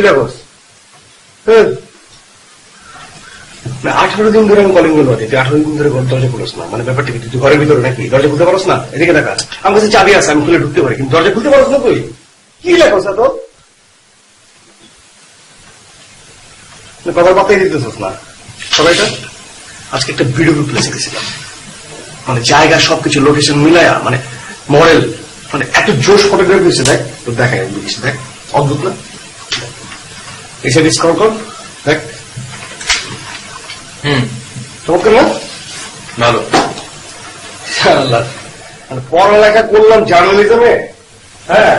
কি লাগস? 18 দিন ধরে আমি কলিং বেল বাজে, 18 দিন ধরে দরজা খুলস না, মানে ব্যাপারটা কি? তুই ঘরের ভিতরে নাকি? দরজা খুলতে পারস না? এদিকে দেখা, আমার কাছে চাবি আছে, আমি খুলে ঢুকতে পারি, কিন্তু দরজা খুলতে পারস না তুই? কি লাগস তো? কথার পাতাই দিতেছস না সবাইটা। আজকে একটা ভিডিও প্লেসে গেছিলাম, মানে জায়গা সবকিছু লোকেশন মিলায়া, মানে মডেল, মানে এত জোশ ফটোগ্রাফি হচ্ছে। দেখ তোর দেখায় দেখ, অদ্ভুত না? এসে ডিসকাউন্ট কর, দেখ। চমৎকার না? ভালো। পড়ালেখা করলাম জার্নালিজমে, হ্যাঁ,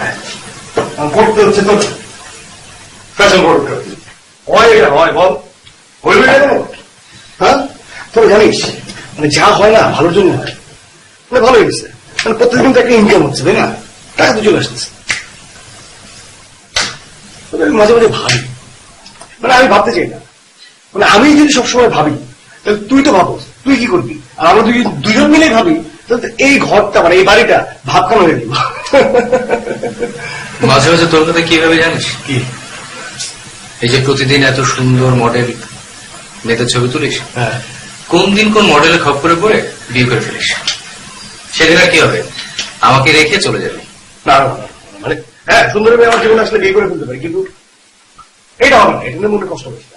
পড়তে হচ্ছে তোর ফ্যাশন ফটোগ্রাফি। হয় এটা হয়, বল হইবে না? হ্যাঁ, তোর জানিস মানে যা হয় না ভালোর জন্য হয়, মানে ভালো হয়েছে, মানে প্রত্যেকদিন তো একটা ইনকাম হচ্ছে, তাই না? টাকা তো চলে আসতেছে। মাঝে মাঝে ভাবি, মানে আমি ভাবতে চাই না, মানে আমি যদি সবসময় ভাবি তাহলে তুই তো ভাবস, তুই কি করবি? আর আমরা দুজন মিলে ভাবি তাহলে এই ঘরটা, মানে এই বাড়িটা ভাবখানা হয়ে দিব। মাঝে মাঝে তোর কথা কিভাবে জানিস? কি? এই যে প্রতিদিন এত সুন্দর মডেল মেয়েদের ছবি তুলিস, হ্যাঁ, কোন দিন কোন মডেলে খপ করে পড়ে বিয়ে করে ফেলিস, সেদিন আর কি হবে? আমাকে রেখে চলে যাবে। না মানে হ্যাঁ, সুন্দর মেয়ে আমার জীবনে আসলে বিয়ে করে ফেলতে পারি, কিন্তু এটা হবে না, এটা মনে কষ্ট হচ্ছে।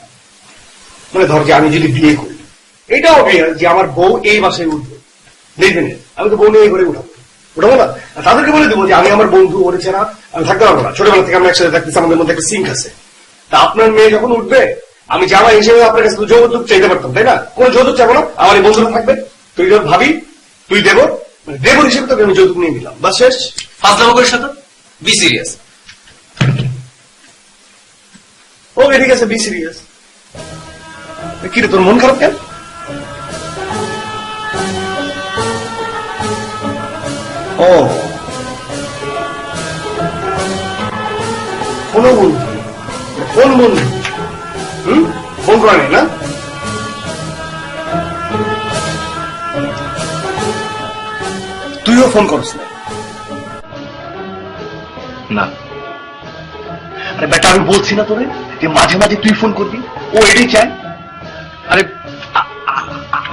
মানে ধর যে আমি যদি বিয়ে করি, এটাও বিয়ে যে আমার বউ এই বাসায় উঠবে, দেখবেন আমি তো বউ নিয়ে করে উঠাবো না? তাদেরকে বলে দেবো যে আমি আমার বন্ধু, ওরে ছাড়া আমি থাকতে পারবো না, ছোটবেলা থেকে আমরা একসাথে থাকতেছি, আমাদের মধ্যে একটা সিঙ্ক আছে। তা আপনার মেয়ে যখন উঠবে, আমি জামাই হিসেবে আপনার কাছে যৌতুক চাইতে পারতাম, তাই না? কোনো যৌতুক চাবো না, আমার এই বন্ধুরা থাকবে, তুই যখন ভাবি তুই দেব, দেবর হিসেবে তোকে আমি যৌতুক নিয়ে নিলাম, বা শেষ। ফাজলামো করিস না তো, বি সিরিয়াস। ওকে ঠিক আছে, বি সিরিয়াস। কি রে, তোর মন খারাপ কেন? ও, কোন বন্ধু? কোন বন্ধু? ফোন করা নেই না? তুইও ফোন করছ না? আরে বেটা, আমি বলছি না তোরে যে মাঝে মাঝে তুই ফোন করবি, ও এটাই চায়। আরে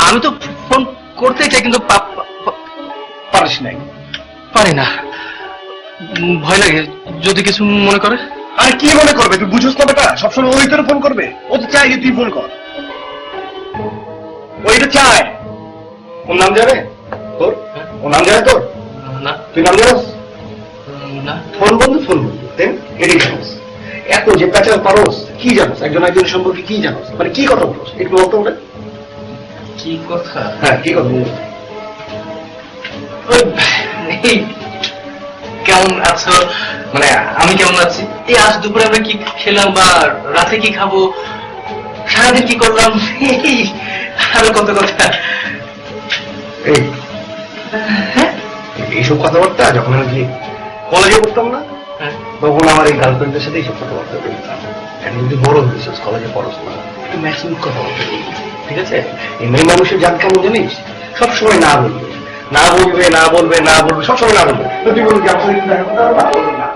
আমি তো ফোন করতে চাই, কিন্তু পারিস নাই। পারি না, ভয় লাগে যদি কিছু মনে করে। আরে কি মনে করবে? তুই বুঝোস না বেটা, সবসময় ওই তোর ফোন করবে, ও তো চায় যে তুই ফোন কর, ও এটা চায়। ওর নাম জানে তোর? ও নাম জানে তোর? না। তুই নাম জানোস না। ফোন বন্ধু, ফোন বন্ধু, দেন এটাই জানোস। এত যে প্যাচাল পারোস, কি জানোস একজন একজনের সম্পর্কে? কি জানোস, মানে কি কথা বলোস একটু বলতো ওটা। কি কথা? হ্যাঁ, কি কথা বলো? কেমন আছো, মানে আমি কেমন আছি, এই আজ দুপুরে আমরা কি খেলাম, বা রাতে কি খাবো, সারাদিন কি করলাম, আরো কত কথা। এইসব কথাবার্তা যখন আমি কলেজে পড়তাম না, তখন আমার এই গার্লফ্রেন্ডের সাথে এইসব কথাবার্তা বলতাম। এখন যদি বড় হয়েছিস, কলেজে পড়াশোনা, একটু ম্যাচিউর কথাবার্তা বলবি, ঠিক আছে? এই মেয়ে মানুষের জাত কেমন জানিস? সবসময় না বলবে, না বলবে, না বলবে, না বলবে, সবসময় না বলবে। তুই বলবি আমার সাথে দেখা করতে হবে, না বলবি না।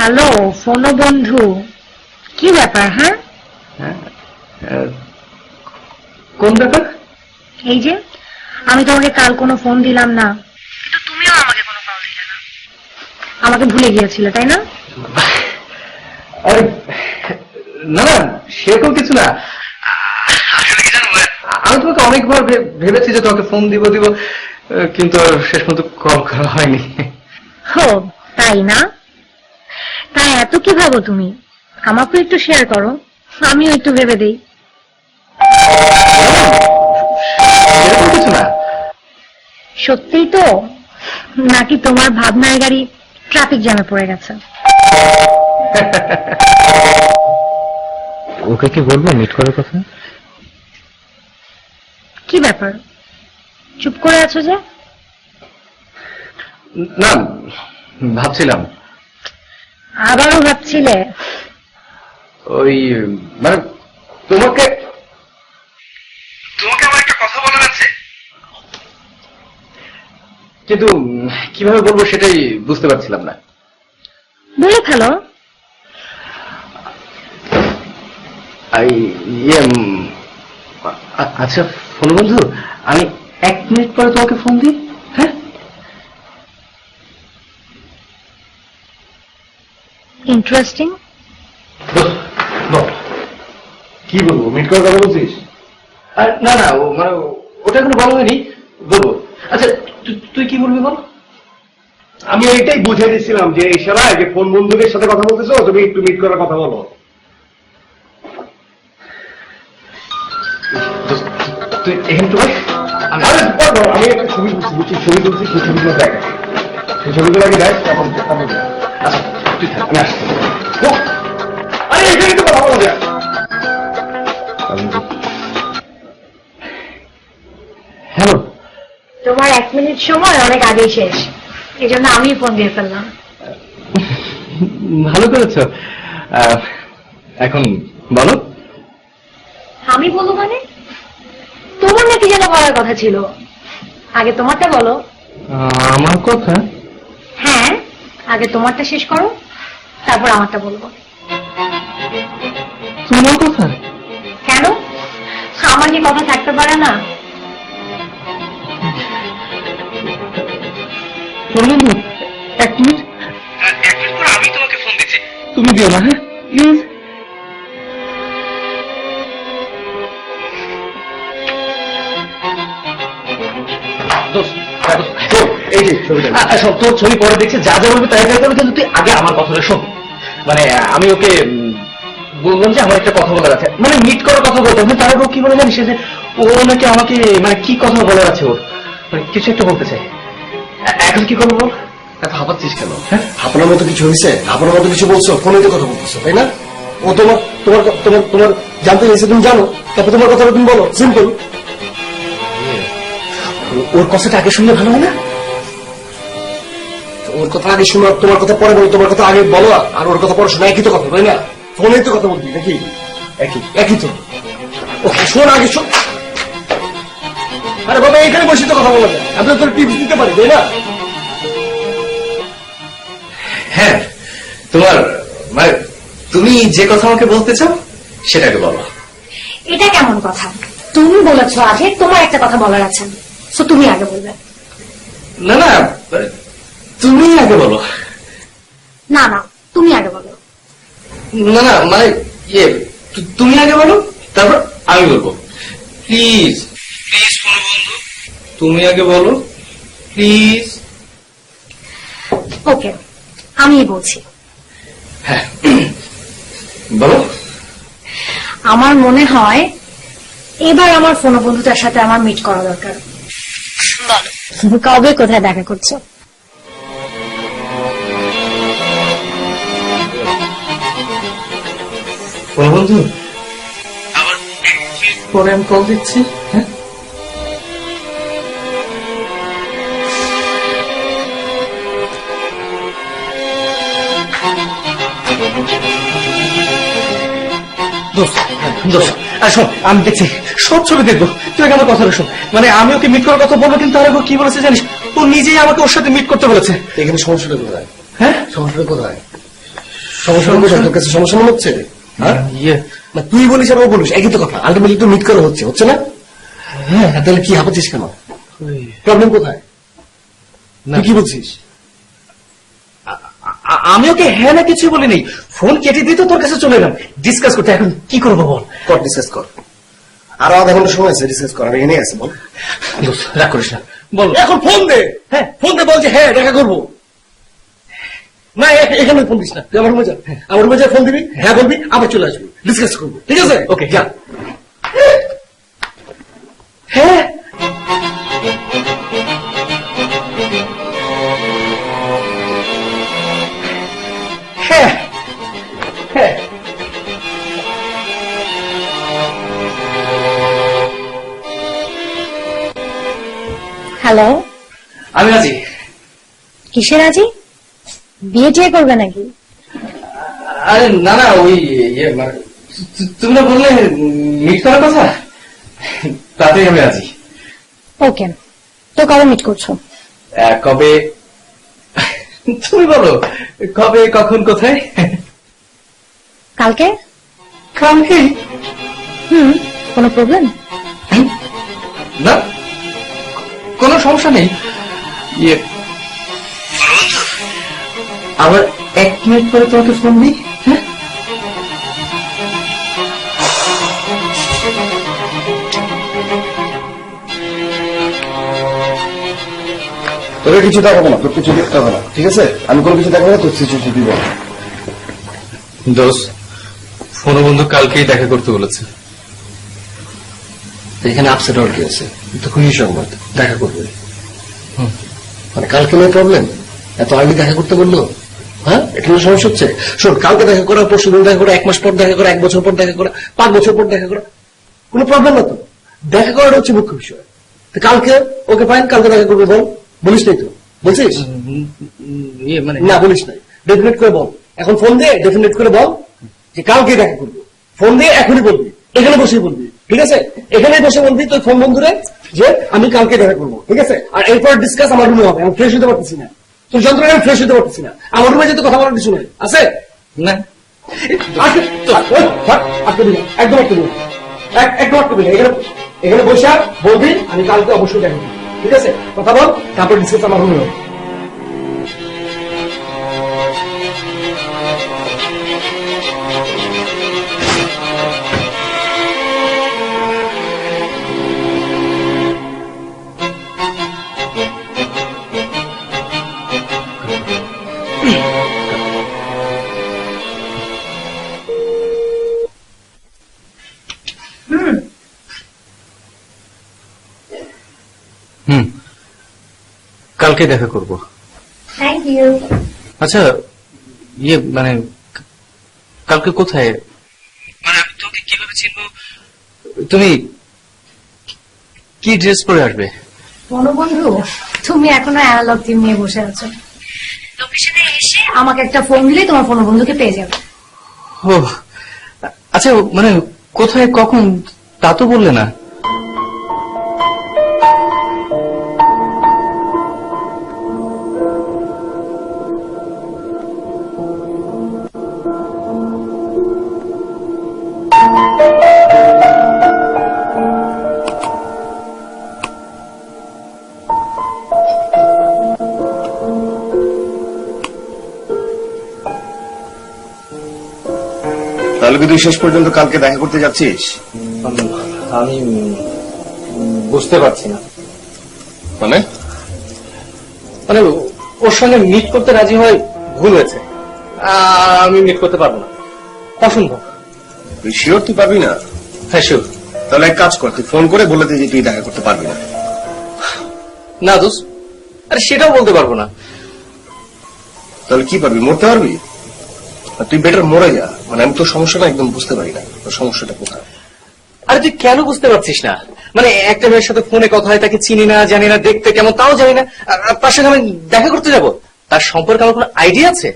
হ্যালো ফোনো বন্ধু, কি ব্যাপার? হ্যাঁ, কোন ব্যাপার? এই যে আমি তোমাকে কাল কোনো ফোন দিলাম না, কিন্তু তুমিও আমাকে কোনো কল দিলে না। আমাকে ভুলে গিয়েছিলে তাই না? আরে না না, সেরকম কিছু না। আসলে কি জানো, আমি তোমাকে অনেকবার ভেবেছি যে তোমাকে ফোন দিব দিব, কিন্তু শেষ পর্যন্ত কল করা হয়নি। ও তাই না? তাই এত কি ভাবো তুমি? আমাকে একটু শেয়ার করো, আমিও একটু ভেবে দেই। সেরকম কিছু না। সত্যিই তো? নাকি তোমার ভাবনার গাড়ি ট্রাফিক জ্যামে পড়ে গেছে? ওকে কি বলবো মিট করার কথা? কি ব্যাপার, চুপ করে আছো যে? না, ভাবছিলাম। আবারও ভাবছিলে? ওই মানে তোমাকে আমার একটা কথা বলার আছে, কিন্তু কিভাবে বলবো সেটাই বুঝতে পারছিলাম না। বলে ফেলো। আচ্ছা ফোন বন্ধু, আমি 1 মিনিট পরে তোমাকে ফোন দিই। হ্যাঁ, ইন্টারেস্টিং। কি বলবো, মিট করার কথা বলছিস? না না, মানে ওটা এখনো বলা হয়নি, বলবো। আচ্ছা তুই কি বলবি বল। আমি এইটাই বুঝে দিচ্ছিলাম যে ইশারায় যে ফোন বন্ধুদের সাথে কথা বলতেছো, তুমি একটু মিট করার কথা বলো। তুই এখানে তো আমি একটা ছবি বুঝছি, ছবি তুলছি, সেই ছবিগুলো দেখ, সেই ছবিগুলো আগে দেখ, তখন আচ্ছা তুই থাক, আমি আসছি। আরে এখানে তো কথা বলো যায়। হ্যালো, তোমার 1 মিনিট সময় অনেক আগেই শেষ, এই জন্য আমি ফোন দিয়ে ফেললাম। ভালো করেছ। এখন বলো। আমি বলবো মানে? তোমার নাকি যেন বলার কথা ছিল, আগে তোমারটা বলো। আমার কথা? হ্যাঁ, আগে তোমারটা শেষ করো, তারপর আমারটা বলবো। তোমার কথা? কেন, আমার কি কথা থাকতে পারে না? বন্ধু 1 মিনিট, 1 মিনিট পর আমি তোমাকে ফোন দিচ্ছি, তুমি দিও না। হ্যাঁ প্লিজ। এই যে তোর ছবি পরে দেখছি, যা যা বলবি তাই তাই করবে, কিন্তু তুই আগে আমার কথাটা শোন। মানে আমি ওকে বললাম যে আমার একটা কথা বলার আছে, মানে মিট করার কথা বলতে, তার আগে কি বলে জানিস, যে ও নাকি আমাকে মানে কি কথা বলার আছে, ওর মানে কিছু একটা বলতে চাই। এখন কি করবো বল? হাঁপাচ্ছিস কেন? হাঁপানোর মতো কিছু হয়েছে? হাঁপানোর মতো কিছু বলছো? ফোনে তো কথা বলতেছো তাই না? ও তোমার তোমার তোমার তোমার জানতে চাইছে, তুমি জানো, তারপর তোমার কথাটা তুমি বলো, সিম্পল। ওর কথাটা আগে শুনলে ভালো হয় না? ওর কথা আগে শোনো, তোমার কথা পরে বলো, তোমার কথা আগে বলো, আর ওর কথা পরে শোনো, একই তো কথা তাই না? ফোনেই তো কথা বলবি নাকি? একই একই তো। ওকে শোন, আগে শোন। আরে বাবা, এখানে বসে তো কথা বলা যায়, আমি তো তোর টিপস দিতে পারি তাই না? হ্যাঁ, তোমার মানে তুমি যে কথা আমাকে বলতে চাও সেটাকে বলো। এটা কেমন কথা? তুমি বলেছো আগে তোমার একটা কথা বলার আছে, তো তুমি আগে বলবে। না না, তুমি আগে বলো। না না, তুমি আগে বলো। না না, মানে তুমি আগে বলো, তারপর আমি বলবো। প্লিজ প্লিজ ফোন বন্ধু, তুমি আগে বলো প্লিজ। ওকে, আমি বলছি। হ্যাঁ বলো। আমার মনে হয় এবার আমার ফোন বন্ধুটার সাথে আমার মিট করা দরকার। বলো, তুমি কবে কোথায় দেখা করছো? ফোন বন্ধু, আবার পরে আমি কল দিচ্ছি। হ্যাঁ শোন, আমি দেখছি সব ছবি দেখবো, তুই আগে আমার কথাটা শোন। মানে আমি ওকে মিট করার কথা বলবো, কিন্তু তার আগে কি বলেছে জানিস, ও নিজেই আমাকে ওর সাথে মিট করতে বলেছে। এখানে সমস্যাটা কোথায়? হ্যাঁ সমস্যাটা কোথায়? সমস্যা কোথায়? তোর কাছে সমস্যা মনে হচ্ছে? হ্যাঁ, ইয়ে না তুই বলিস আর ও বলিস, একই তো কথা। আলটিমেটলি তো মিট করা হচ্ছে না? হ্যাঁ, তাহলে কি হাঁপাচ্ছিস কেন? প্রবলেম কোথায়? না। তুই কি বলছিস? আমি ওকে হ্যাঁ না কিছু বলিনি, ফোন কেটে দিই তো তোর কাছে চলে এলাম ডিসকাস করতে। এখন কি করবো বল? কর, ডিসকাস কর। আরো আধা ঘন্টা সময় আছে ডিসকাস কর, আমি এখানেই আছি, বল। দোস্ত, রাগ করিস না, বল। এখন ফোন দে। হ্যাঁ। ফোন দে, বল যে হ্যাঁ দেখা করবো। না এখানে ফোন দিস না, তুই আমার রুমে যা। আমার রুমে যা ফোন দিবি, হ্যাঁ বলবি, আবার চলে আসবি, ডিসকাস করবো, ঠিক আছে? ওকে, যা। হ্যাঁ হ্যাঁ হ্যাঁ হ্যালো, আমি রাজি। কিসের রাজি? বিয়ে টিয়ে করবে নাকি? আরে না না, ওই ইয়ে মানে তুমি না বললে মিট করার কথা, তাতেই আমি রাজি। ওকে, তো কবে মিট করছো? কবে তুমি বলো, কবে কখন কোথায়? কালকে? কালকে? কোনো প্রবলেম? না, কোনো সমস্যা নেই। ইয়ে আবার 1 মিনিট পরে তোমাকে ফোন দিই। হ্যাঁ, তোকে কিছু দেখাবো না, তোর কিছু দেখতে হবে না, ঠিক আছে? আমি কোনো কিছু দেখাবো না, তোর কিছু দিব। দোষ, ফোন বন্ধু কালকেই দেখা করতে বলেছে। এখানে আপসেট হওয়ার কি আছে? তো খুশি সংবাদ, দেখা করবে। মানে কালকে নয় প্রবলেম, এত আগে দেখা করতে বললো? হ্যাঁ, এখানে সমস্যা হচ্ছে। শোন, কালকে দেখা করা, পরশু দিন দেখা করা, 1 মাস পর দেখা করা, 1 বছর পর দেখা করা, 5 বছর পর দেখা করা, কোনো প্রবলেম না তো। দেখা করাটা হচ্ছে মুখ্য বিষয়। তো কালকে ওকে ফাইন, কালকে দেখা করবে, বল। বলিস নাই তো? বলছিস? ইয়ে মানে না বলিস নাই, ডেফিনেট করে বল। এখন ফোন দিয়ে ডেফিনেট করে বল যে কালকে দেখা করবো। ফোন দিয়ে এখনই বলবি, এখানে বসে বলবি, ঠিক আছে? এখানে বসে বলবি তোর ফোন বন্ধুরে যে আমি কালকে দেখা করবো, ঠিক আছে? আর এরপর ডিসকাস আমার রুমে হবে, আমি ফ্রেশ হতে পারতেছি না, তোর যন্ত্রণা আমি ফ্রেশ হতে পারতেছি না। আমার রুমে যেতে কথা বলার কিছু নেই, আছে? না, একদম একটু একদম একটু এখানে বসে বলবি আমি কালকে অবশ্যই দেখা করবো, ঠিক আছে? কথা বল, তারপর ডিসকাস আমার রুমে হবে। কালকে দেখা করব। Thank you. আচ্ছা, ইয়ে মানে কালকে কোথায়? মানে আমি তোকে কিভাবে চিনবো? তুমি কি ড্রেস পরে আসবে? বন্ধু, তুমি এখনো অ্যানালগ টিম নিয়ে বসে আছো। লোকেশনে এসে আমাকে একটা ফোন দিলে তোমার ফোন বন্ধুকে পেয়ে যাবে। ও আচ্ছা, মানে কোথায় কখন তা তো বললে না। তাহলে কি তুই শেষ পর্যন্ত কালকে দেখা করতে যাচ্ছিস? আমি বুঝতে পারছি না। মানে মানে ওর সঙ্গে মিট করতে রাজি হয় ভুল হয়েছে, আমি মিট করতে পারবো না, অসম্ভব। তুই শিওর তুই পারবি না? হ্যাঁ শিওর। তাহলে এক কাজ কর, তুই ফোন করে বলে দে যে তুই দেখা করতে পারবি না। না দোষ, আরে সেটাও বলতে পারবো না। তাহলে কি পারবি? মরতে পারবি? আর তুই বেটার মরে যা। মানে আমি তোর সমস্যাটা একদম বুঝতে পারি না, তোর সমস্যাটা কোথায়? আরে তুই কেন বুঝতে পারছিস না? মানে একটা মেয়ের সাথে ফোনে কথা হয়, তাকে চিনি না, জানি না, দেখতে কেমন তাও জানি না, আর তার সাথে আমি দেখা করতে যাব, তার সম্পর্কে আমার কোনো আইডিয়া আছে?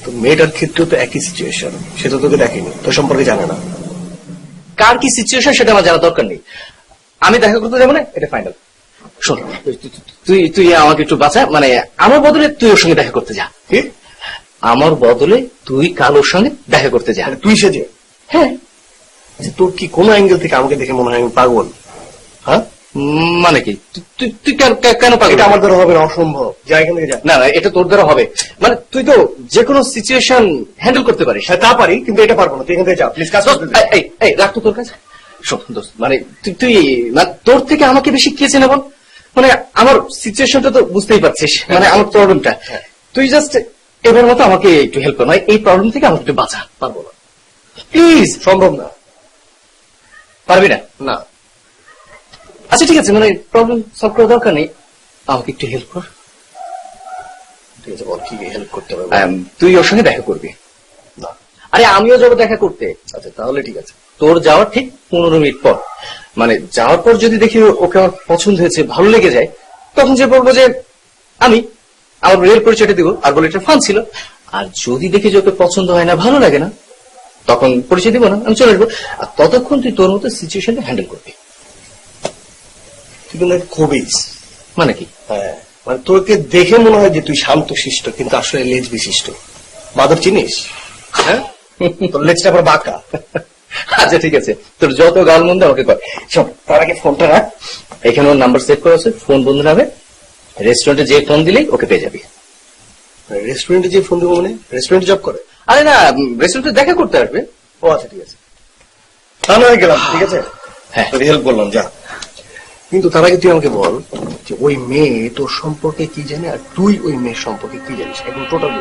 তো মেয়েটার ক্ষেত্রেও তো একই সিচুয়েশন, সে তো তোকে দেখেনি, তোর সম্পর্কে জানে না। কার কি সিচুয়েশন সেটা আমার জানা দরকার নেই, আমি দেখা করতে যাবো না, এটা ফাইনাল। শোন, তুই তুই আমাকে একটু বাঁচা, মানে আমার বদলে তুই ওর সঙ্গে দেখা করতে যা। কি? আমার বদলে তুই কালোর সঙ্গে দেখা করতে যা। মানে তুই সেজে? হ্যাঁ। আচ্ছা, তোর কি কোনো অ্যাঙ্গেল থেকে আমাকে দেখে মনে হয় আমি পাগল? হ্যাঁ, মানে কি? তুই কেন পাগল? এটা আমার দ্বারা হবে না, অসম্ভব। যা এখান থেকে যা। না না, এটা তোর দ্বারা হবে। মানে তুই তো যে কোনো সিচুয়েশন হ্যান্ডেল করতে পারিস। হ্যাঁ তা পারি, কিন্তু এটা পারবো না। তুই এখান থেকে যা প্লিজ, কাজ করতে দে। এই রাখ তো তোর কাছে। শোন দোস্ত, মানে তুই মানে তোর থেকে আমাকে বেশি কে চেনে বল? মানে আমার সিচুয়েশনটা তো বুঝতেই পারছিস, মানে আমার প্রবলেমটা। তুই জাস্ট এবার মতো আমাকে একটু হেল্প কর, এই প্রবলেম থেকে আমাকে একটু বাঁচা। পারবো না, প্লিজ। সম্ভব না। পারবি না? না। আচ্ছা ঠিক আছে, মানে প্রবলেম সলভ করার দরকার নেই, আমাকে একটু হেল্প কর। ঠিক আছে, বল কি হেল্প করতে হবে? তুই ওর সঙ্গে দেখা করবি। না। আরে আমিও যাবো দেখা করতে। আচ্ছা তাহলে ঠিক আছে। তোর যাওয়ার ঠিক 15 মিনিট পর, মানে যাওয়ার পর যদি দেখি ওকে আমার পছন্দ হয়েছে, ভালো লেগে যায়, তখন যে বলবো যে আমি আমার রিয়েল পরিচয়টা দিব, আর বলে এটা ফান ছিল। আর যদি দেখি যে ওকে পছন্দ হয় না, ভালো লাগে না, তখন পরিচয় দিব না, আমি চলে আসবো। আর ততক্ষণ তুই তোর মতো সিচুয়েশনটা হ্যান্ডেল করবি। তুই কিন্তু খুবই, মানে কি? হ্যাঁ, মানে তোকে দেখে মনে হয় যে তুই শান্ত শিষ্ট, কিন্তু আসলে লেজ বিশিষ্ট। বাদর চিনিস? হ্যাঁ, তোর লেজটা আবার বাঁকা। আচ্ছা ঠিক আছে, তোর যত গাল মন্দ আমাকে কর। শোন, তার আগে ফোনটা রাখ, এখানে ওর নাম্বার সেভ করা আছে, ফোন বন্ধ রাখবে। রেস্টুরেন্টে যে ফোন দিলেই ওকে পেয়ে যাবি। রেস্টুরেন্টে যে ফোন দেবো? মানে রেস্টুরেন্টে জব করে? আরে না, রেস্টুরেন্টে দেখা করতে আসবে। ও আচ্ছা ঠিক আছে, তা নয় গেলাম, ঠিক আছে। হ্যাঁ। তোর হেল্প করলাম, যা। কিন্তু তার আগে তুই আমাকে বল যে ওই মেয়ে তোর সম্পর্কে কি জানে, আর তুই ওই মেয়ের সম্পর্কে কি জানিস, একদম টোটাল।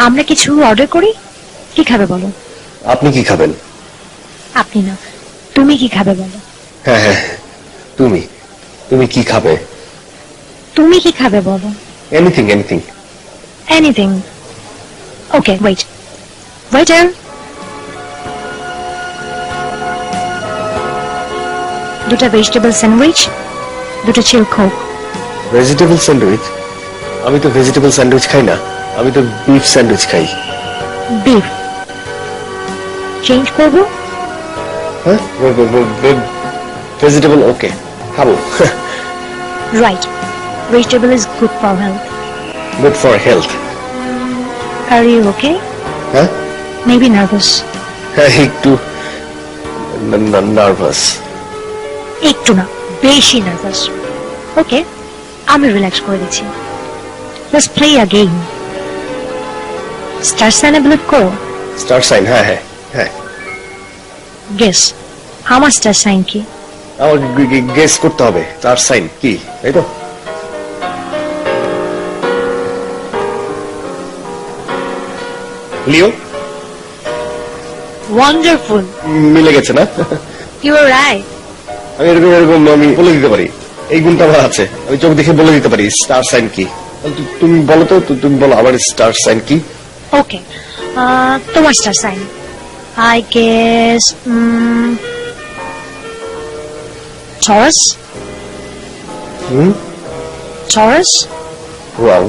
আমরা কিছু অর্ডার করি, কি খাবে বলো? আপনি কি খাবেন? আপনি না, তুমি কি খাবে বলো? হ্যাঁ হ্যাঁ, তুমি তুমি কি খাবে? তুমি কি খাবে বলো? Anything anything. এনিথিং। ওকে, ওয়েট ওয়েটার, দুটো ভেজিটেবল স্যান্ডউইচ, দুটো চিল কোক। Vegetable sandwich? আমি তো ভেজিটেবল স্যান্ডউইচ খাই না, আমি তো বিফ স্যান্ডউইচ খাই। বিফ চেঞ্জ করবো? হ্যাঁ, ভেজিটেবল ওকে, খাবো। Right, vegetable is good for health. Good for health? Are you okay? হ্যাঁ, মেবি নার্ভাস। হ্যাঁ একটু নার্ভাস। একটু না, বেশি নার্ভাস। ওকে, আমি রিল্যাক্স করে দিচ্ছি। Let's play a game. Star sign believe করো? Star sign? হ্যাঁ হ্যাঁ হ্যাঁ। গেস আমার স্টার সাইন কি? আমার গেস করতে হবে স্টার সাইন কি, তাই তো? লিও। ওয়ান্ডারফুল, মিলে গেছে না? You are right. আমি এরকম এরকম আমি বলে দিতে পারি, এই গুণটা আমার আছে, আমি চোখ দেখে বলে দিতে পারি স্টার সাইন কি। তুমি বলো তো, তুমি বলো আমার স্টার সাইন কি। ওকে, তোমার star sign I guess Taurus. Taurus? Wow,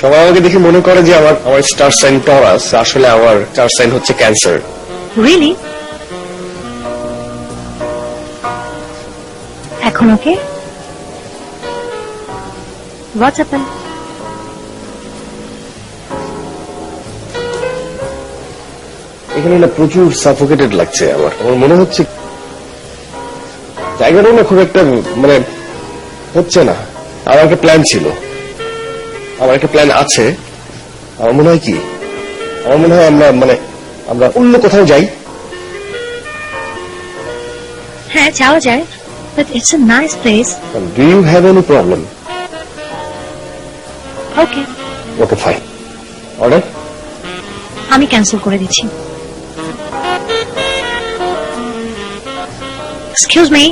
সবাই আমাকে দেখে মনে করে যে আমার স্টার সাইন টরাস, আসলে আমার স্টার সাইন হচ্ছে ক্যান্সার। রিয়েলি? এখন ওকে? হোয়াটস হ্যাপেন? এখানে না প্রচুর সাফোকেটেড লাগছে আমার মনে হচ্ছে জায়গাটা না খুব একটা মানে হচ্ছে না। আমার একটা প্ল্যান ছিল, আমার একটা প্ল্যান আছে। আমার মনে হয় কি, আমার মনে হয় আমরা অন্য কোথাও যাই। হ্যাঁ, যাওয়া যায়, but it's a nice place. Do you have any problem? Okay, okay fine, order. আমি ক্যান্সেল করে দিচ্ছি। Excuse me.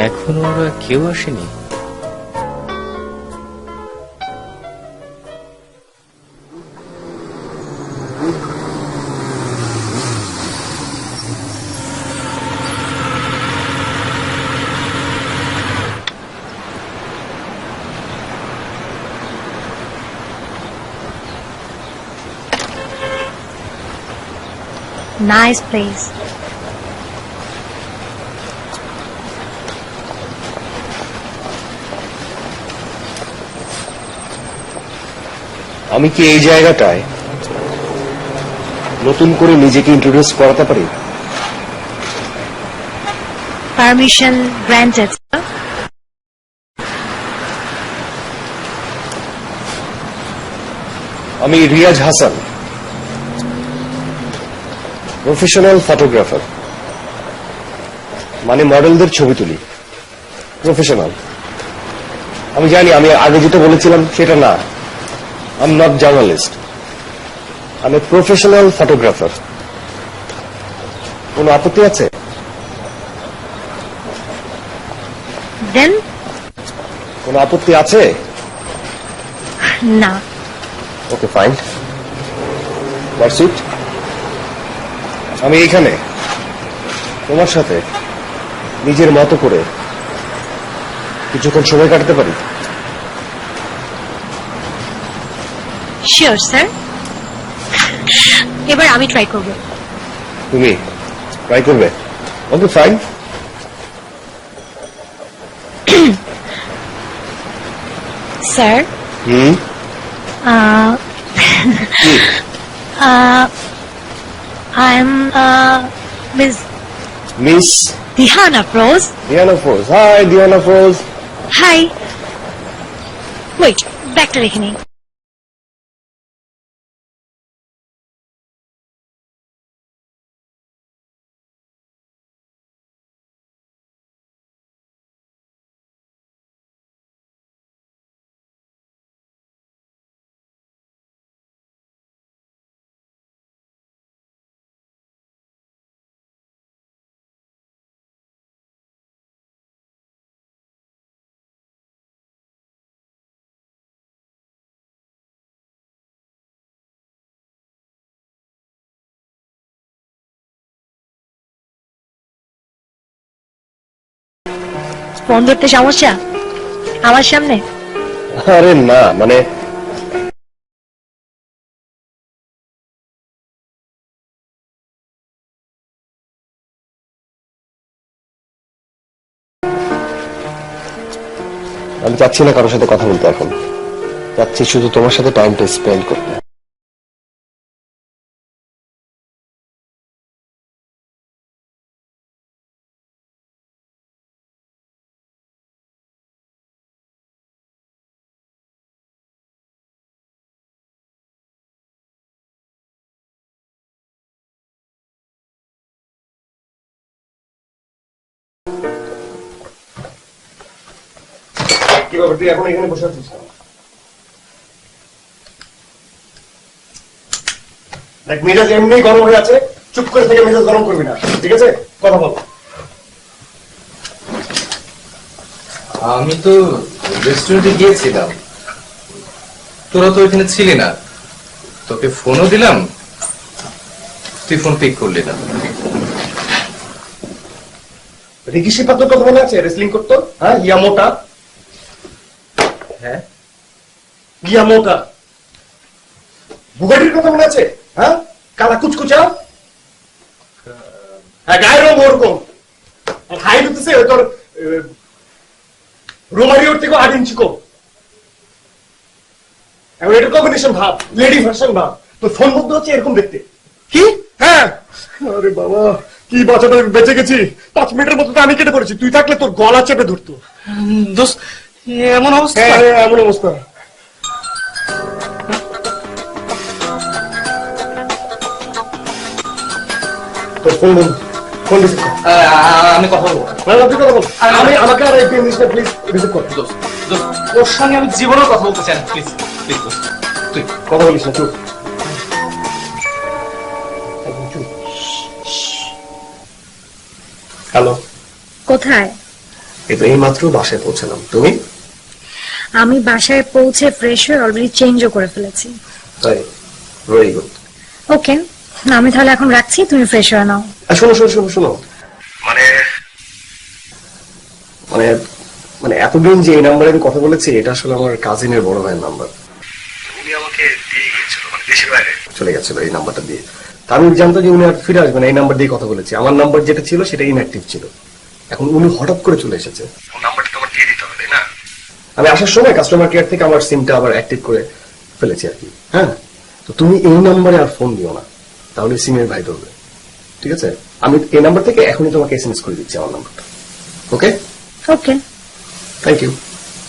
এখনো ওরা কেউ আসেনি। Nice place. আমি কি এই জায়গাটায় নতুন করে নিজেকে ইন্ট্রোডিউস করাতে পারি? Permission granted. আমি রিয়াজ হাসান, প্রফেশনাল ফটোগ্রাফার, মানে মডেলদের ছবি তুলি। প্রফেশনাল, আমি জানি আমি আগে যেটা বলেছিলাম সেটা না। আই এম নট জার্নালিস্ট, আমি প্রফেশনাল ফটোগ্রাফার। কোনো আপত্তি আছে? Then? কোনো আপত্তি আছে? না। Okay fine, that's it. আমি এইখানে তোমার সাথে নিজের মতো করে কিছুক্ষণ সময় কাটাতে পারি? Sure, sir. এবার আমি ট্রাই করব। তুমি ট্রাই করবে? Okay fine. Sir, I am miss Dihana Froz. Diana Froz. Hi Diana Froz. Hi. Wait, ব্যাগটা রেখে নিই। ফোন ধরতে সমস্যা আমার সামনে? আরে না, মানে আমি চাচ্ছি না কারোর সাথে কথা বলতে এখন। চাচ্ছি শুধু তোমার সাথে টাইমটা স্পেন্ড করতে। কি ব্যাপার, তুই এখন এখানে বসে আছিস কেন? দেখ মেজাজ এমনি গরম হয়ে আছে, চুপ করে থেকে মেজাজ গরম করবি না, ঠিক আছে? কথা বল। আমি তো রেস্টুরেন্টে গিয়েছিলাম, তোরা তো ওইখানে ছিলি না, তোকে ফোনও দিলাম, তুই ফোন পিক করলি না। রিকি শিপাত্তর কথা মনে আছে? রেসলিং করতো, হ্যাঁ? ইয়ামোটা, হ্যাঁ, ইয়ামোটা। বুগাটির কথা মনে আছে? হ্যাঁ, কালা কুচকুচা, হ্যাঁ, গায়ের রঙ ওরকম, হাই হতেছে ওই তোর রোমারিওর থেকে 8 ইঞ্চি কম। এখন এটা কম্বিনেশন ভাব, লেডি ভার্সন ভাব। তোর ফোন মধ্যে হচ্ছে এরকম দেখতে। কি? হ্যাঁ। আরে বাবা, কি বাঁচাতে বেঁচে গেছি। 5 মিনিটের মতো তো আমি কেটে পড়েছি, তুই থাকলে তোর গলা চেপে ধরতো। দোস্ত এমন অবস্থা? হ্যাঁ, এমন অবস্থা। তোর ফোন বন্ধ, ফোন রিসিভ কর। আমি কথা বলবো। তুই কথা বল। আমি আমাকে আর এই জিনিসটা প্লিজ রিসিভ কর। দোস্ত দোস্ত, ওর সঙ্গে আমি জীবনেও কথা বলতে চাই না, প্লিজ প্লিজ দোস্ত, তুই কথা বলিস না, চুপ। একদম চুপ। হ্যালো, কোথায়? এই তো এই মাত্র বাসায় পৌঁছালাম। তুমি? আমি বাসায় পৌঁছে ফ্রেশ হয়ে অলরেডি চেঞ্জও করে ফেলেছি। তাই? Very good. ওকে, আমি তাহলে এখন রাখছি, তুমি ফ্রেশ হয়ে নাও। শোনো শোনো শোনো শোনো, মানে মানে মানে এতদিন যে এই নাম্বারে আমি কথা বলেছি, এটা আসলে আমার কাজিনের বড় ভাইয়ের নাম্বার। উনি আমাকে দিয়ে গিয়েছিল, মানে দেশের বাইরে চলে গেছিল এই নাম্বারটা দিয়ে। তা আমি জানতো যে উনি আর ফিরে আসবেন, এই নাম্বার দিয়ে কথা বলেছি। আমার নাম্বার যেটা ছিল সেটা ইনঅ্যাক্টিভ ছিল, এখন উনি হঠাৎ করে চলে এসেছে। নাম্বারটা তোমার দিয়ে দিতে হবে, তাই না? আমি আসার সময় কাস্টমার কেয়ার থেকে আমার সিমটা আবার অ্যাক্টিভ করে ফেলেছি আর কি। হ্যাঁ, তো তুমি এই নাম্বারে আর ফোন দিও না, তাহলে সিমের ভাই ধরবে, ঠিক আছে? আমি এই নাম্বার থেকে এখনই তোমাকে এসএমএস করে দিচ্ছি আমার নাম্বারটা। ওকে? ওকে, থ্যাংক ইউ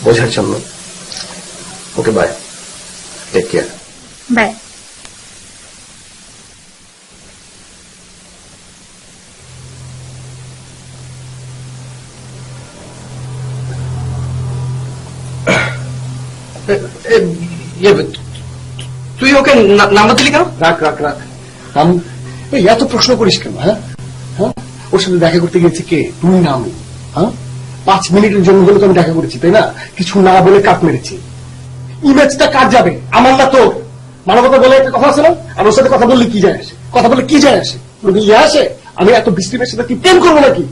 বোঝার জন্য। ওকে, বাই, টেক কেয়ার। বাই। তুই ওকে নাম্বার দিলি কেন? রাখ রাখ রাখ, আমি এই এত প্রশ্ন করিস কেন? হ্যাঁ হ্যাঁ, ওর সাথে দেখা করতে গেছি কে, তুমি না আমি? হ্যাঁ, 5 মিনিটের জন্য হলে তো আমি দেখা করেছি, তাই না? কিছু না বলে কাট মেরেছি। ইমেজটা কার যাবে, আমার না তোর? মানবতা বলে একটা কথা আছে না? আমার সাথে কথা বললে কি যায় আসে? কথা বললে কি যায় আসে? ইয়ে আসে? আমি এত বৃষ্টিমের সাথে কি প্রেম করবো নাকি?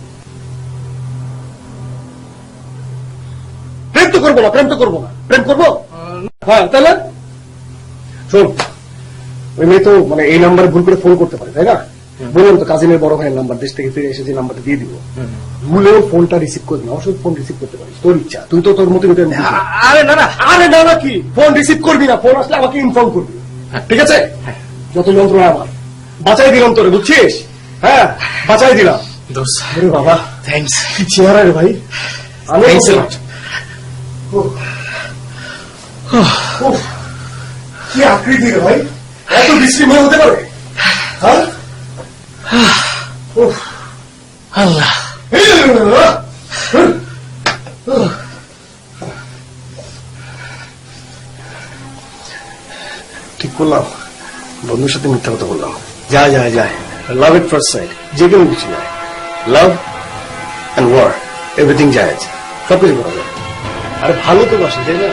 প্রেম তো করবো না, প্রেম তো করবো না। প্রেম করবো? হ্যাঁ, তাহলে শোন, ওই মেয়ে তো মানে এই নাম্বারে ভুল করে ফোন করতে পারে, তাই না? বললাম তো কাজিনের বড় ভাইয়ের নাম্বার, দেশ থেকে ফিরে এসে যে নাম্বারটা দিয়ে দিব, ভুলেও ফোনটা রিসিভ করবি না। অবশ্যই ফোন রিসিভ করতে পারিস, তোর ইচ্ছা, তুই তো তোর মতো। আরে না না, আরে না না, কি ফোন রিসিভ করবি না, ফোন আসলে আমাকে ইনফর্ম করবি, ঠিক আছে? যত যন্ত্রণা আমার, বাঁচাই দিলাম তোরে, বুঝছিস? হ্যাঁ, বাঁচাই দিলাম। দোস্ত আরে বাবা, থ্যাঙ্কস। কি চেহারা রে ভাই! আমি Thanks a lot. কি আকৃতি রে ভাই, এত বৃষ্টি মেয়ে হতে পারে? হ্যাঁ, আল্লাহ, ঠিক বললাম? বন্ধুর সাথে মিথ্যা কথা বললাম। যায় যায় যায়, লাভ এট ফার্স্ট সাইট, যে কোনো কিছু যায়। লাভ অ্যান্ড ওয়ার, এভরিথিং যায়, সবকিছু করা যায়। আরে ভালো তো বাসে, তাই না?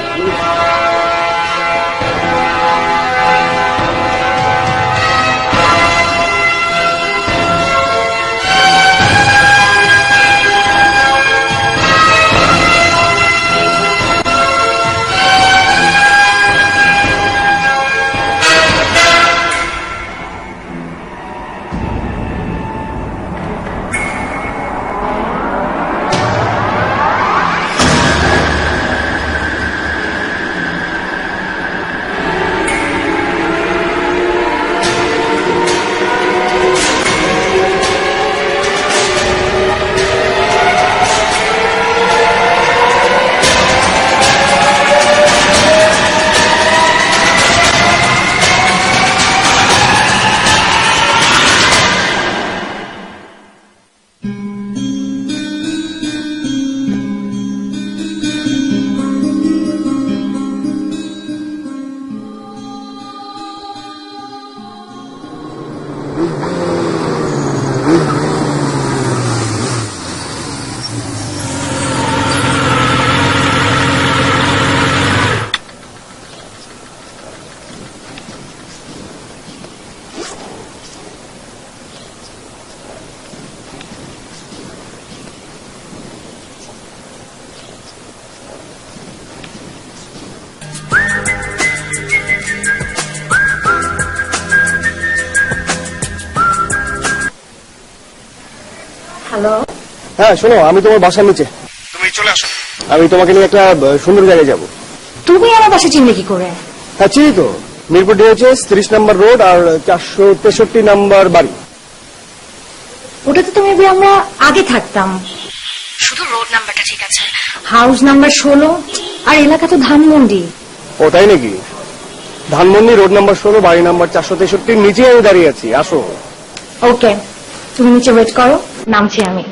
হ্যালো, হ্যাঁ শোনো, আমি তোমার বাসার নিচে। তুমি চলে আসো। আমি তোমাকে নিয়ে একটা সুন্দর জায়গায় যাব। তুমি আমার বাসা চিনলে কি করে? হ্যাঁ চিনি তো, মিরপুর ডিএইচএস 30 নম্বর রোড আর 463 নম্বর বাড়ি। ওটাতে তো মেবি আমরা আগে থাকতাম, শুধু রোড নাম্বারটা ঠিক আছে। হাউস নাম্বার 16 আর এলাকা তো ধানমন্ডি। ও তাই নাকি? ধানমন্ডি রোড নাম্বার 16 বাড়ি নাম্বার 463 নিচে আমি দাঁড়িয়ে আছি, আসো। ওকে, তুমি নিচে ওয়েট করো, নামছি আমি।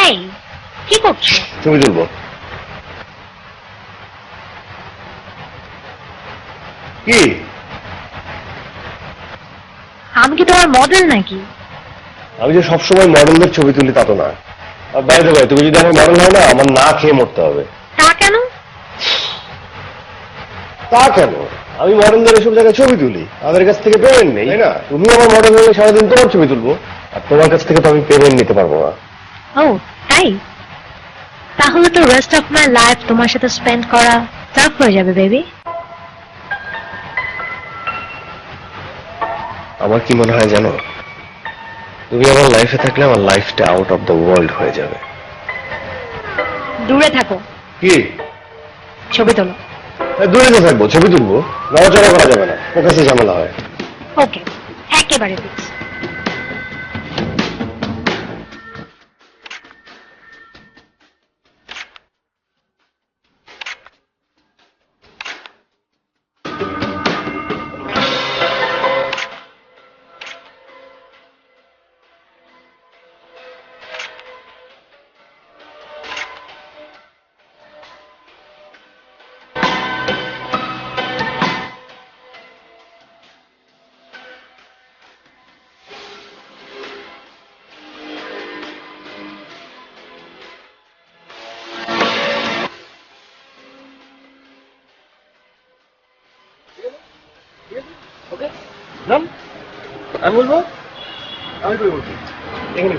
এই কি করছো? ছবি তুলবো। কি? আমি কি তোমার মডেল নাকি? আমি যে সবসময় মডেলদের ছবি তুলি তা তো না। বাইরে ভাই, তুমি যদি আমার মডেল হয় না, আমার না খেয়ে মরতে হবে। তা কেন? তা কেন? আমি মডেলদের এসব জায়গায় ছবি তুলি, তাদের কাছ থেকে পেমেন্ট নেই, তাই না? তুমি আমার মডেল হলে সারাদিন তোমার ছবি তুলবো, আর তোমার কাছ থেকে তো আমি পেমেন্ট নিতে পারবো না। ও তাই? তাহলে তো রেস্ট অফ মাই লাইফ তোমার সাথে স্পেন্ড করা টাফ হয়ে যাবে বেবি। আমার কি মনে হয় জানো, তুমি আমার লাইফে থাকলে আমার লাইফটা আউট অফ দ্য ওয়ার্ল্ড হয়ে যাবে। দূরে থাকো। কি? ছবি তোলো। দূরে তো থাকবো, ছবি তুলবো, নড়াচড়া করা যাবে না, ফোকাসে ঝামেলা হয়। ওকে, একেবারে ফিক্স। ওকে, নাম আমি বলবো, আমি করে বলছি এখানে।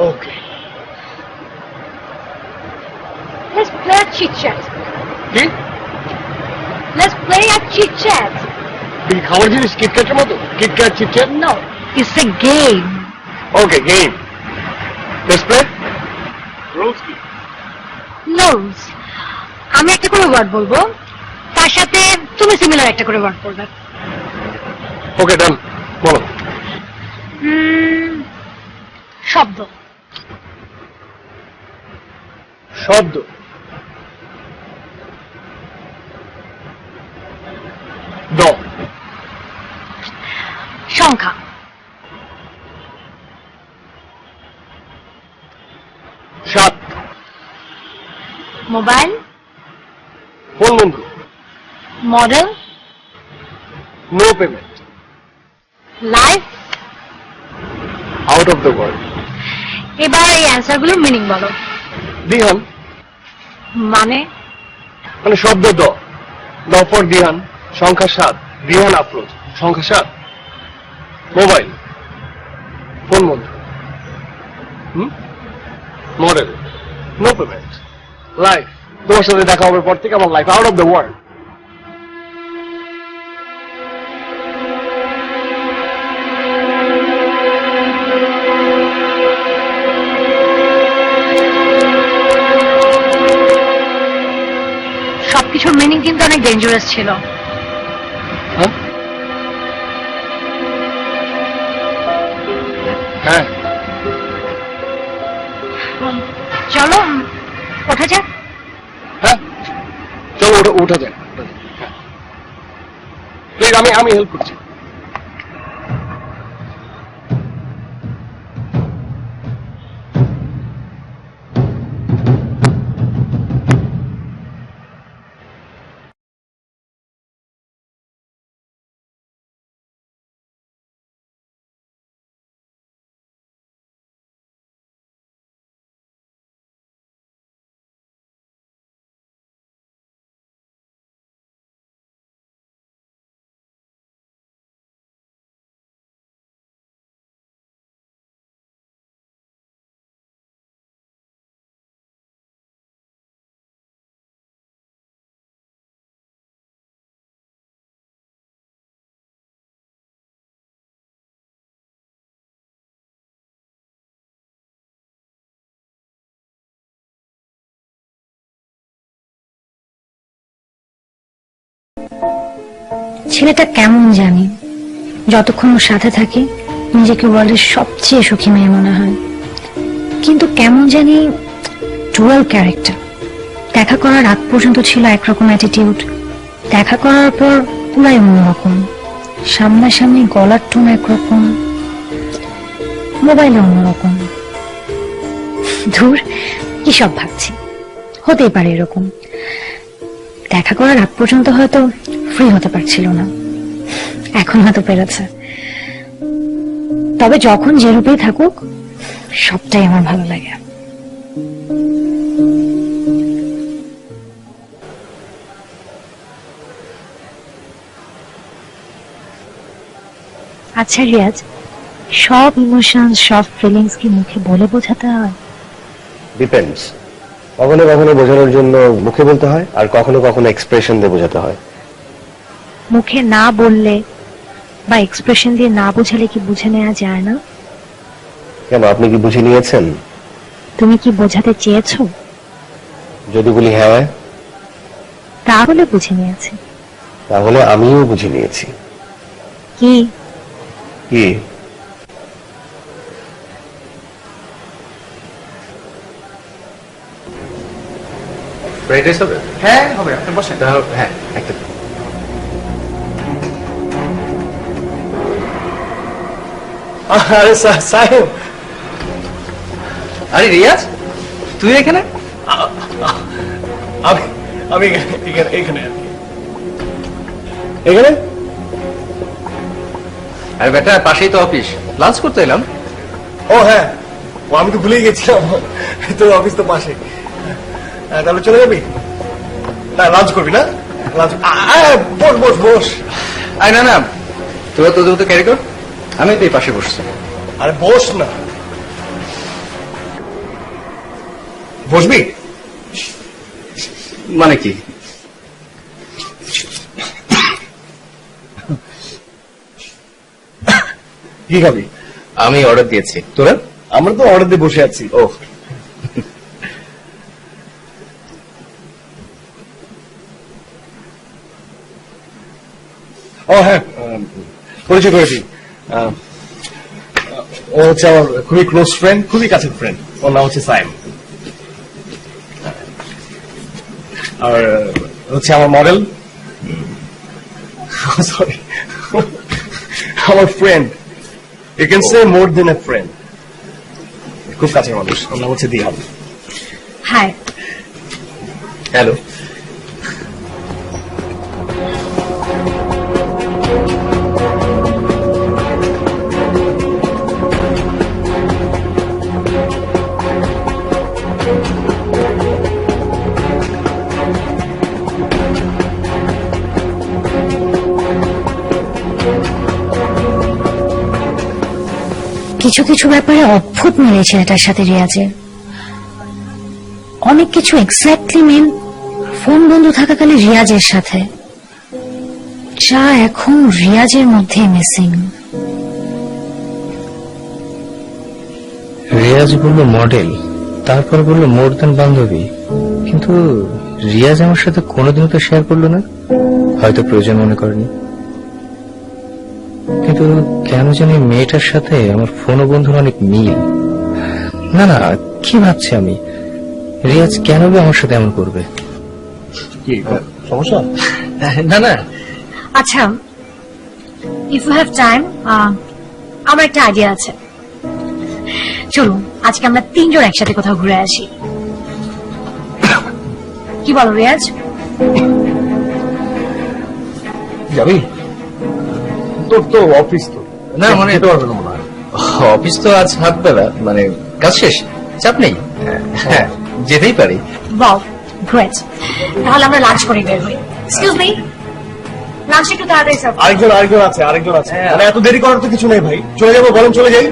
ওকে, Let's play a chit chat. কি? Let's play a chit chat. কি খাবার জিনিস? কিটক্যাটের মতো? KitKat, chit-chat? No, it's a game. Okay, game. Let's play. Rules কি? No rules. আমি একটা করে ওয়ার্ড বলবো, তার সাথে তুমি সিমিলার একটা করে ওয়ার্ড বলবে। ওকে, ডান, বলো। শব্দ। শব্দ। দ। সংখ্যা। সাত। মোবাইল। ফোন বন্ধু। Model. No payment. Life. Out of the world. এবার এই অ্যান্সারগুলোর মিনিং বলো। দিহান মানে? মানে শব্দ দ, দ ফর দিহান, সংখ্যা 7, দিহান আপ্রোচ, সংখ্যা 7। মোবাইল, ফোন বন্ধু, মডেল, নো পেমেন্ট, লাইফ, তোমার সাথে দেখা হওয়ার পর থেকে আমার life out of the world. সবকিছুর মিনিং কিন্তু অনেক ডেঞ্জারাস ছিল। হ্যাঁ চলো ওঠা যাক। হ্যাঁ চলো উঠা যায়। প্লিজ আমি হেল্প করছি। ছেলেটা কেমন জানি, যতক্ষণ ওর সাথে থাকে নিজেকে ওয়ার্ল্ডের সবচেয়ে সুখী মেয়ে মনে হয়, কিন্তু কেমন জানি ডুয়াল ক্যারেক্টার। দেখা করার আগ পর্যন্ত ছিল একরকম অ্যাটিটিউড, দেখা করার পর পুরাই অন্যরকম। সামনাসামনি গলার টোন একরকম, মোবাইলে অন্যরকম। ধুর, কি সব ভাবছি, হতেই পারে এরকম। দেখা করার আগ পর্যন্ত হয়তো ফ্রি হতে পারছিল না, এখন হয়তো পেরেছে। তবে যখন যে রূপেই থাকুক সবটাই আমার ভালো লাগে। আচ্ছা রিয়াজ, সব ইমোশন, সব ফিলিংস কি মুখে বলে বোঝাতে হয়? ডিপেন্ডস। কখনো কখনো বোঝানোর জন্য মুখে বলতে হয়, আর কখনো কখনো এক্সপ্রেশন দিয়ে বোঝাতে হয়। মুখে না বললে বা এক্সপ্রেশন দিয়ে না বোঝালে কি বুঝে নেওয়া যায় না? কেন, আপনি কি বুঝে নিয়েছেন? তুমি কি বোঝাতে চেয়েছো? যদি বলি হ্যাঁ, তাহলে বুঝে নিয়েছি। তাহলে আমিও বুঝে নিয়েছি। কি? কি? ফ্রাইড রাইস হবে? হ্যাঁ হবে, আপনি বসেন। হ্যাঁ একটা। আরে সাহেব, আরে রিয়াজ, তুই এখানে? আমি আমি এখানে এখানে আরে বেটা, পাশেই তো অফিস, লাঞ্চ করতে এলাম। ও হ্যাঁ, ও আমি তো ভুলেই গেছিলাম, তোর অফিস তো পাশে। তাহলে চলে যাবি? না, লাঞ্চ করবি না? লাঞ্চ, বস বস বস। আরে না না, তোরা তোদের মতো ক্যারি কর, আমি তো এই পাশে বসছি। আরে বস না। বসবি মানে কি? কি খাবি? আমি অর্ডার দিয়েছি, তোরা? আমরা তো অর্ডার দিয়ে বসে আছি। ও ও হ্যাঁ, পরিচয় করেছি। ও হচ্ছে আমার খুবই ক্লোজ ফ্রেন্ড, খুবই কাছের ফ্রেন্ড। ওর নাম হচ্ছে সাইম। আর হচ্ছে আমার মডেল, সরি, আমার friend. You can say more than a friend. খুব কাছের মানুষ। ওর নাম হচ্ছে দিহান। হাই। হ্যালো। কিছু কিছু ব্যাপারে অদ্ভুত মিলে ছেলেটার সাথে রিয়াজের। অনেক কিছু এক্স্যাক্টলি মিল, ফোন বন্ধ থাকাকালে রিয়াজের সাথে, যা এখন রিয়াজের মধ্যে মিসিং। রিয়াজ বললো মডেল, তারপর বললো মোর দেন বান্ধবী, কিন্তু রিয়াজ আমার সাথে কোনোদিনও তো শেয়ার করলো না, হয়তো প্রয়োজন মনে করেনি। কিন্তু কেন জানি মেয়েটার সাথে আমার ফোন ও বন্ধুর অনেক মিল। না না, কি ভাবছি আমি, রিয়াজ কেন বা আমার সাথে এমন করবে? কি সমস্যা? না না, আচ্ছা, ইফ ইউ হ্যাভ টাইম, আমার একটা আইডিয়া আছে। চলুন আজকে আমরা 3 জন একসাথে কোথাও ঘুরে আসি। কি বলো রিয়াজ? যাবি? তোর তো অফিস, তো না মানে যেতে পারবে না মনে হয়। অফিস তো আজ হাফ বেলা, মানে কাজ শেষ, চাপ নেই। হ্যাঁ, যেতেই পারি। বাও, গ্রেট। তাহলে আমরা লাঞ্চ করে বের হই। এক্সকিউজ মি, লাঞ্চ একটু তাড়াতাড়ি সার্ভ। আরেকজন আছে। মানে এত দেরি করার তো কিছু নেই ভাই, চলে যাবো, বরং চলে যাই।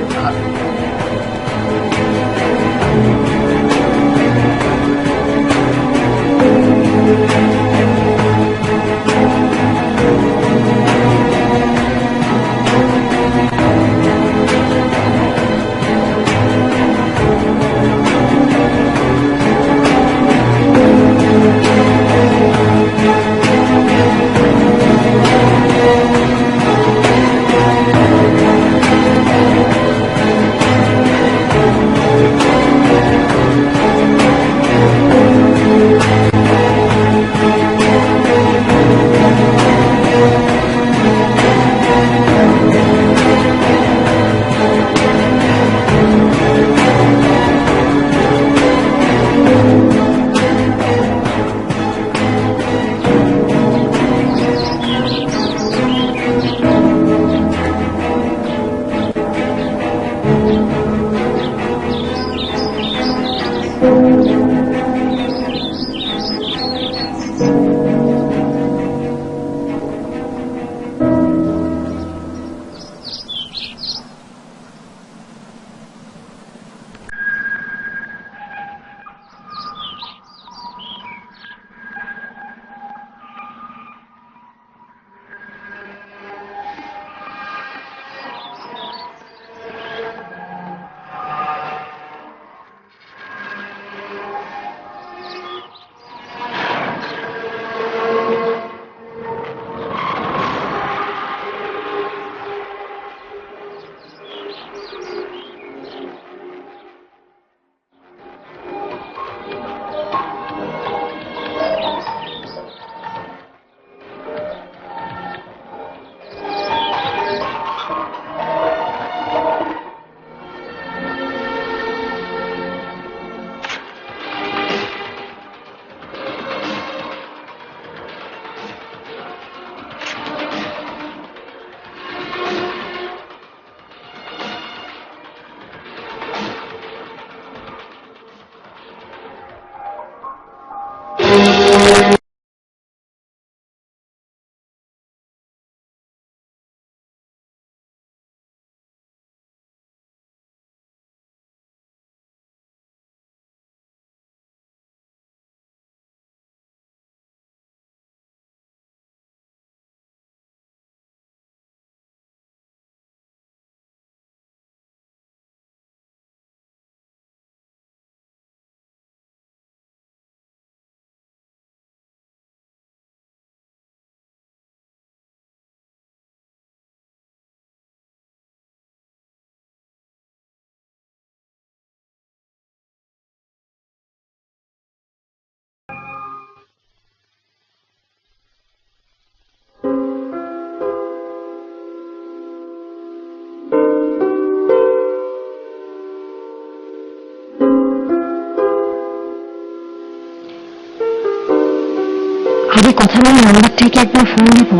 আগে কথা বলে নাম্বার থেকে একবার ফোন দেব,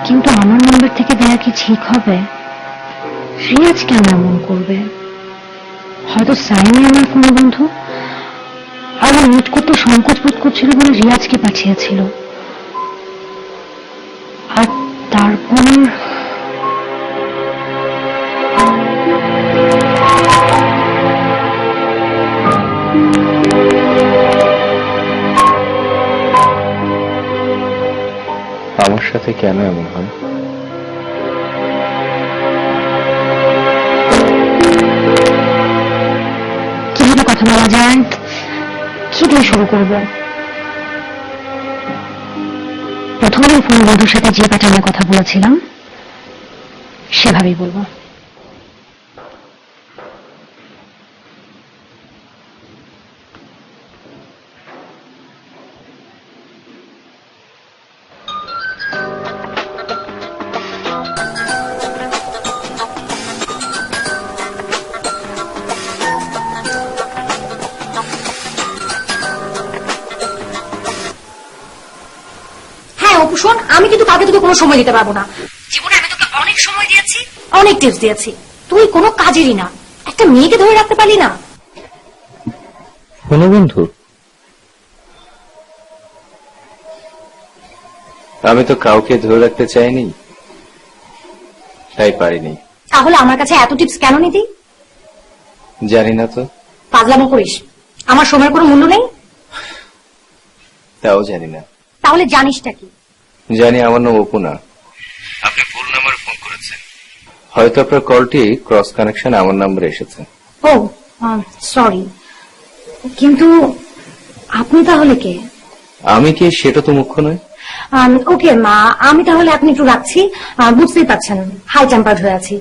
কিন্তু আমার নাম্বার থেকে দেয়া কি ঠিক হবে? রিয়াজ কেন এমন করবে? হয়তো সাইমে আমার ফোন বন্ধু, আর মিট করতে সংকোচ বোধ করছিল বলে রিয়াজকে পাঠিয়েছিল। আর তারপর সাথে কেন এমন হয়? কিভাবে কথা বলা যায়, কি দিয়ে শুরু করব? প্রথমে ফোন বন্ধুর সাথে যে প্যাটার্নে কথা বলেছিলাম সেভাবেই বলবো। অপু শোন, আমি কিন্তু কাউকে তোকে কোনো সময় দিতে পারবো না। জীবনে আমি তোকে অনেক সময় দিয়েছি, অনেক টিপস দিয়েছি, তুই কোনো কাজেরই না। একটা মেয়েকে ধরে রাখতে পারলি না। কোনো বন্ধু? আমি তো কাউকে ধরে রাখতে চাইনি, তাই পারিনি। তাহলে আমার কাছে এত টিপস কেন নিতি? জানি না তো। পাগলামো করিস? আমার সময়ের কোনো মূল্য নেই? তাও জানি না। তাহলে জানিসটা কি? জানি আমার নাম অপু না। আপনি ভুল নাম্বারে ফোন করেছেন, হয়তো আপনার কলটি ক্রস কানেকশন আমার নাম্বারে এসেছে। ও সরি, কিন্তু আপনি তাহলে কে? আমি কি সেটা তো মুখ্য নয়। ওকে মা, আমি তাহলে আপনি একটু রাখছি। বুঝতেই পারছেন হাই টেম্পার্ড হয়ে আছি।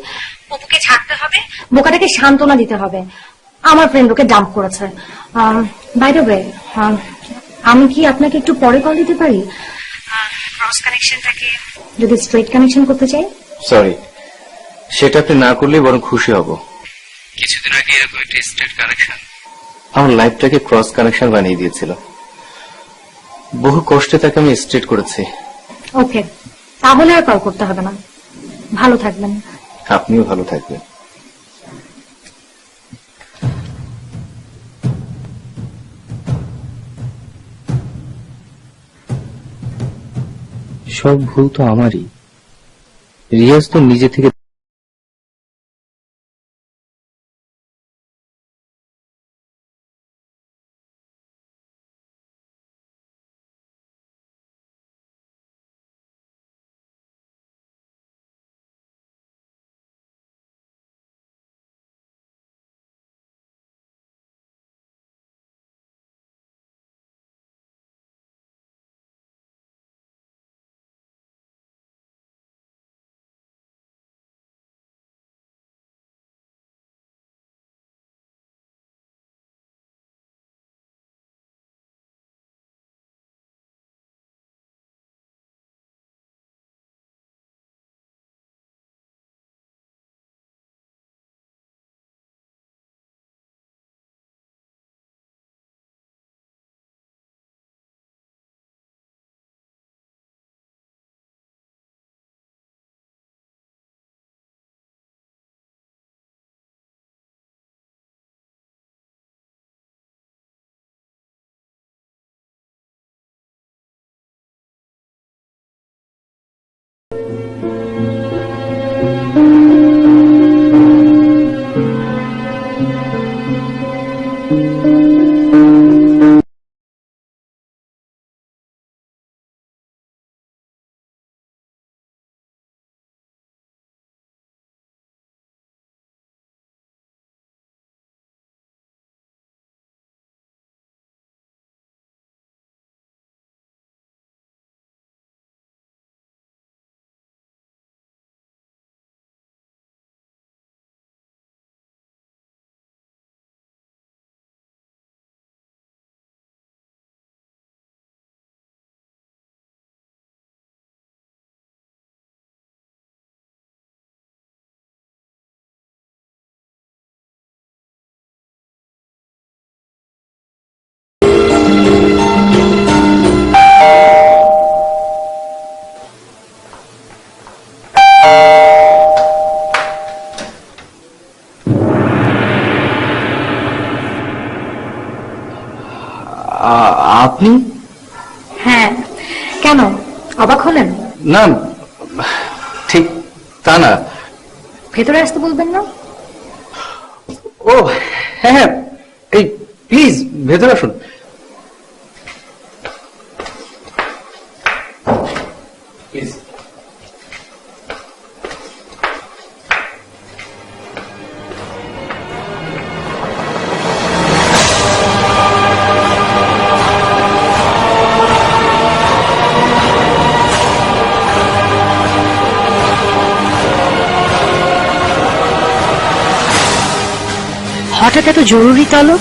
অপুকে ছাড়তে হবে, বোকাটাকে সান্ত্বনা দিতে হবে। আমার ফ্রেন্ড ওকে ডাম্প করেছে। বাই দ্য ওয়ে, আমি কি আপনাকে একটু পরে কল দিতে পারি? ক্রস কানেকশনটাকে যদি স্ট্রেট কানেকশন করতে চাই। সরি, সেটা আপনি না করলেই বরং খুশি হব। কিছুদিন আগে এরকম একটা স্ট্রেট কানেকশন আমার লাইফটাকে ক্রস কানেকশন বানিয়ে দিয়েছিল। বহু কষ্টে তাকে আমি স্ট্রেট করেছি। ওকে, তাহলে আর কল করতে হবে না। ভালো থাকবেন। আপনিও ভালো থাকবেন। সব ভুল তো আমারই। রিয়াজ তো নিজে থেকে আপনি? হ্যাঁ, কেন অবাক হলেন? না, ঠিক তা না। ভেতরে আসতে বলবেন না? ও হ্যাঁ হ্যাঁ, এই প্লিজ ভেতরে আসুন। প্লিজ। হঠাৎ এত জরুরি তলব?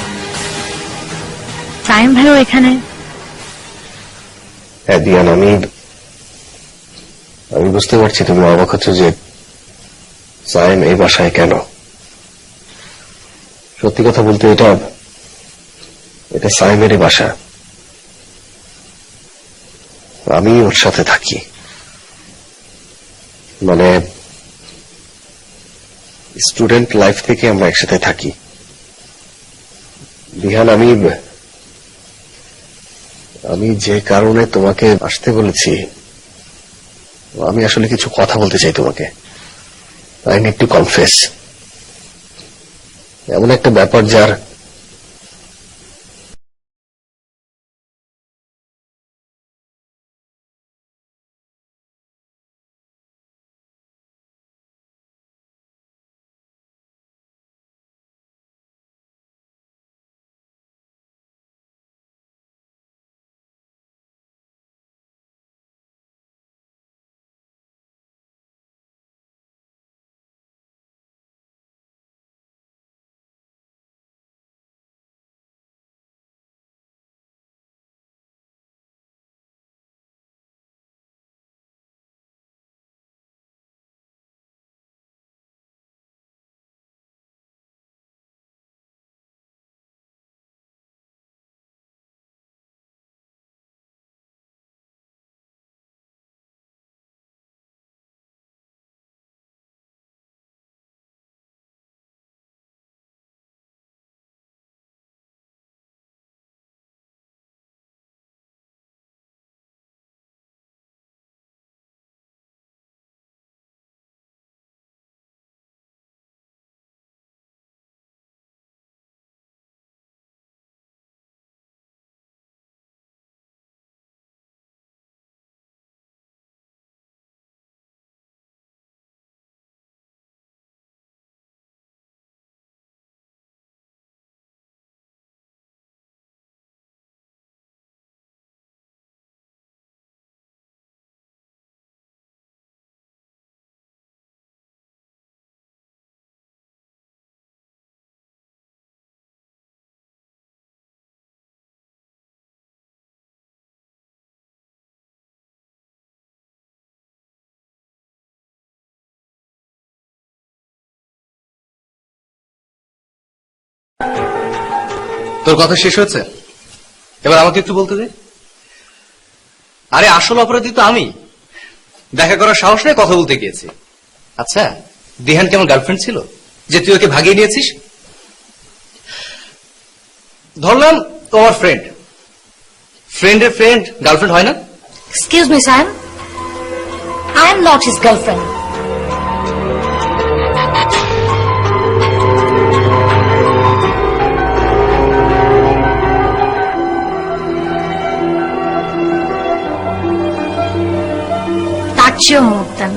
সাইম ভাইও এখানে? হ্যাঁ দিয়ান, আমি বুঝতে পারছি তুমি অবাক হচ্ছ যে সাইম এই বাসায় কেন। সত্যি কথা বলতে এটা সাইমেরই বাসা। আমি ওর সাথে থাকি, মানে স্টুডেন্ট লাইফ থেকে আমরা একসাথে থাকি। দিহান, আমি যে কারণে তোমাকে আসতে বলেছি, আমি আসলে কিছু কথা বলতে চাই তোমাকে। I need to confess. এমন একটা ব্যাপার যার তোর কথা শেষ হয়েছে, এবার আমাকে একটু বলতে দে। আরে আসল অপরাধী তো আমি, দেখা করার সাহস নেই, কথা বলতে গিয়েছি। আচ্ছা, দিহান কেমন গার্লফ্রেন্ড ছিল যে তুই ওকে ভাগিয়ে নিয়েছিস? ধরলাম ও আমার ফ্রেন্ড, ফ্রেন্ডের ফ্রেন্ড গার্লফ্রেন্ড হয় না? Excuse me Saim, I am not his girlfriend. তার চেয়েও মুহূর্তান।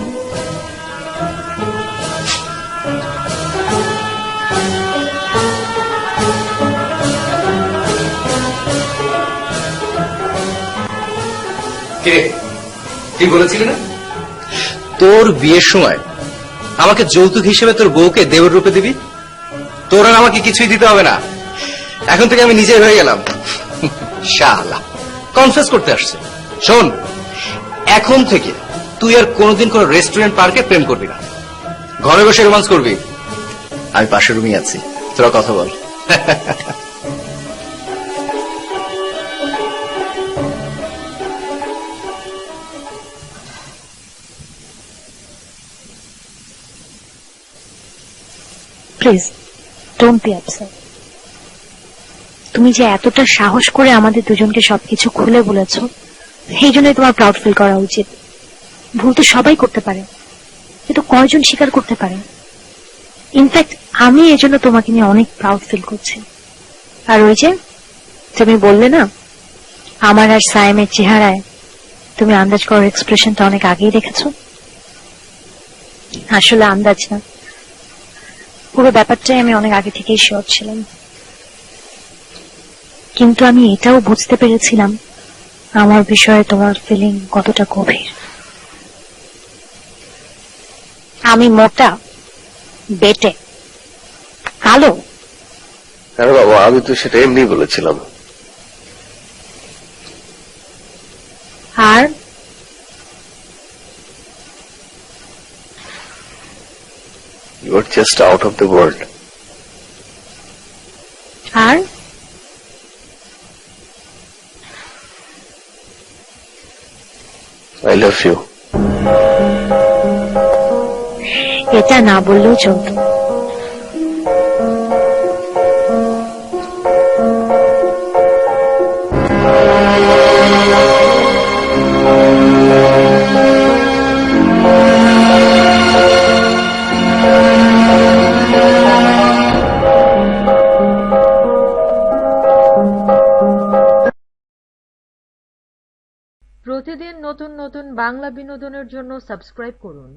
কিরে, তুই বলেছিলি না তোর বিয়ের সময় আমাকে যৌতুক হিসেবে তোর বউকে দেবর রূপে দিবি? তোর আর আমাকে কিছুই দিতে হবে না, এখন থেকে আমি নিজেই হয়ে গেলাম। শালা কনফেস করতে আসছে। শোন, এখন থেকে তুই আর কোনোদিন কোন রেস্টুরেন্ট পার্কে প্রেম করবি না, ঘরে বসে রোমান্স করবি। আমি পাশের রুমই আছি, তোরা কথা বল। Please don't be upset. তুমি যে এতটা সাহস করে আমাদের দুজনকে সবকিছু খুলে বলেছো, সেই জন্যই তোমার প্রাউড ফিল করা উচিত। ভুল তো সবাই করতে পারে, কিন্তু কয়জন স্বীকার করতে পারে? ইনফ্যাক্ট আমি এজন্য তোমাকে নিয়ে অনেক প্রাউড ফিল করছি। আর ওই যে তুমি বললে না, আমার আর সাইমের চেহারায় তুমি আন্দাজ করার এক্সপ্রেশনটা অনেক আগেই দেখেছো। আসলে আন্দাজ না, পুরো ব্যাপারটাই আমি অনেক আগে থেকেই শিওর ছিলাম। কিন্তু আমি এটাও বুঝতে পেরেছিলাম আমার বিষয়ে তোমার ফিলিং কতটা গভীর। আমি মোটা, বেটে, কালো। হ্যাঁ বাবা, আমি তো সেটা এমনি বলেছিলাম। আর you are just out of the world. আর আই লাভ ইউ। এটা না বললেও চলতো। প্রতিদিন নতুন নতুন বাংলা বিনোদনের জন্য সাবস্ক্রাইব করুন